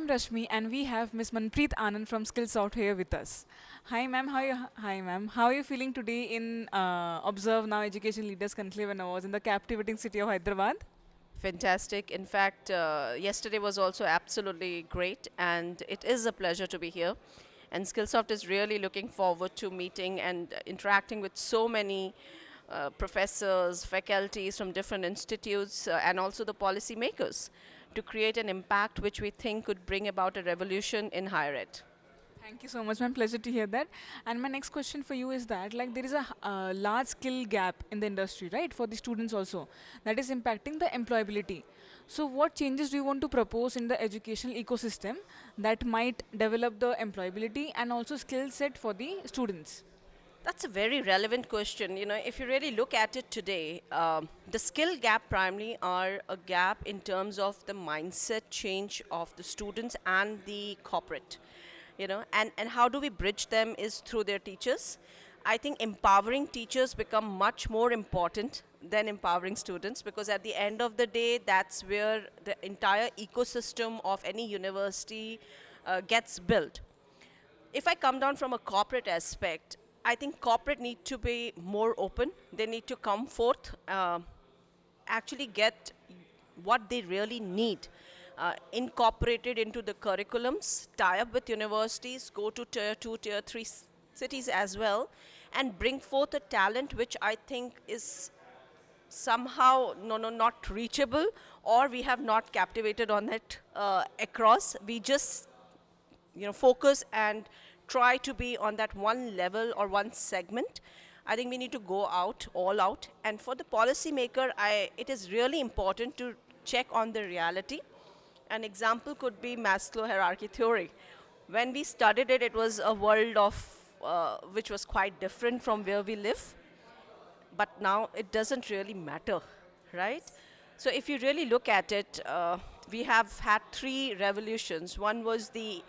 Rashmi, and we have Miss Manpreet Anand from Skillsoft here with us. Hi, ma'am. Hi, ma'am. How are you feeling today in Observe Now Education Leaders Conclave and Awards in the captivating city of Hyderabad? Fantastic. In fact, yesterday was also absolutely great, and it is a pleasure to be here. And Skillsoft is really looking forward to meeting and interacting with so many professors, faculties from different institutes, and also the policymakers to create an impact which we think could bring about a revolution in higher ed. Thank you so much, ma'am. Pleasure to hear that. And my next question for you is that, like, there is a large skill gap in the industry, right, for the students also, that is impacting the employability. So, what changes do you want to propose in the educational ecosystem that might develop the employability and also skill set for the students? That's a very relevant question. You know, if you really look at it today, the skill gap primarily are a gap in terms of the mindset change of the students and the corporate. You know, and how do we bridge them is through their teachers. I think empowering teachers become much more important than empowering students, because at the end of the day, that's where the entire ecosystem of any university gets built. If I come down from a corporate aspect, I think corporate need to be more open. They need to come forth, actually get what they really need incorporated into the curriculums, tie up with universities, go to tier 2, tier 3 cities as well, and bring forth a talent which I think is somehow not reachable, or we have not captivated on it across. We just focus and try to be on that one level or one segment. I think we need to go out all out, and for the policymaker, it is really important to check on the reality. An example could be Maslow hierarchy theory. When we studied it, it was a world of which was quite different from where we live, but now it doesn't really matter, right? So if you really look at it, we have had three revolutions. One was the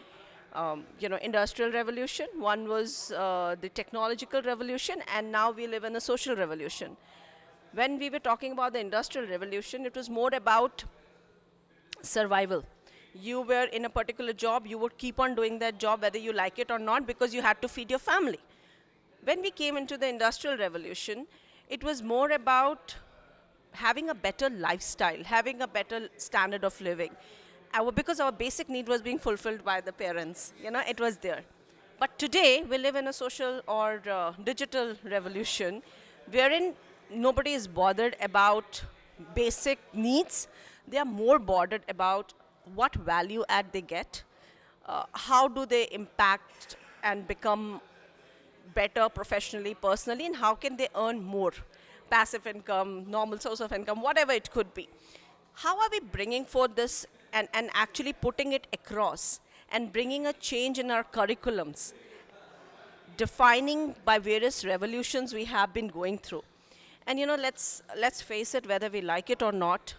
industrial revolution, one was the technological revolution, and now we live in a social revolution. When we were talking about the industrial revolution, it was more about survival. You were in a particular job, you would keep on doing that job whether you like it or not, because you had to feed your family. When we came into the industrial revolution, it was more about having a better lifestyle, having a better standard of living. Because our basic need was being fulfilled by the parents, it was there. But today, we live in a social or digital revolution wherein nobody is bothered about basic needs. They are more bothered about what value add they get, how do they impact and become better professionally, personally, and how can they earn more passive income, normal source of income, whatever it could be. How are we bringing forth this and actually putting it across and bringing a change in our curriculums, defining by various revolutions we have been going through? And let's face it, whether we like it or not,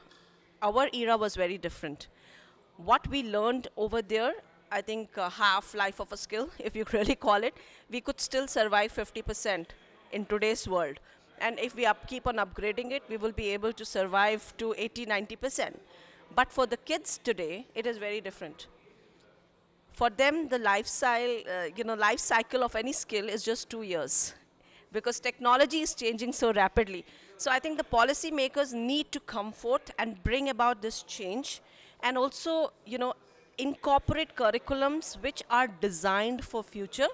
our era was very different. What we learned over there, I think half life of a skill, if you really call it, we could still survive 50% in today's world. And if we keep on upgrading it, we will be able to survive to 80, 90%. But for the kids today, it is very different. For them, the life cycle of any skill is just 2 years, because technology is changing so rapidly. So I think the policymakers need to come forth and bring about this change, and also, incorporate curriculums which are designed for future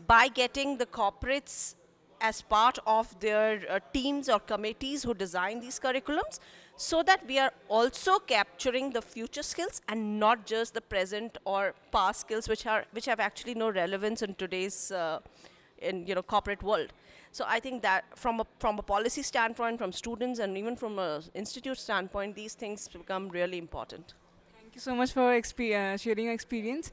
by getting the corporates as part of their teams or committees who design these curriculums, so that we are also capturing the future skills and not just the present or past skills which have actually no relevance in today's corporate world. So I think that from a policy standpoint, from students, and even from an institute standpoint, these things become really important. Thank you so much for sharing your experience.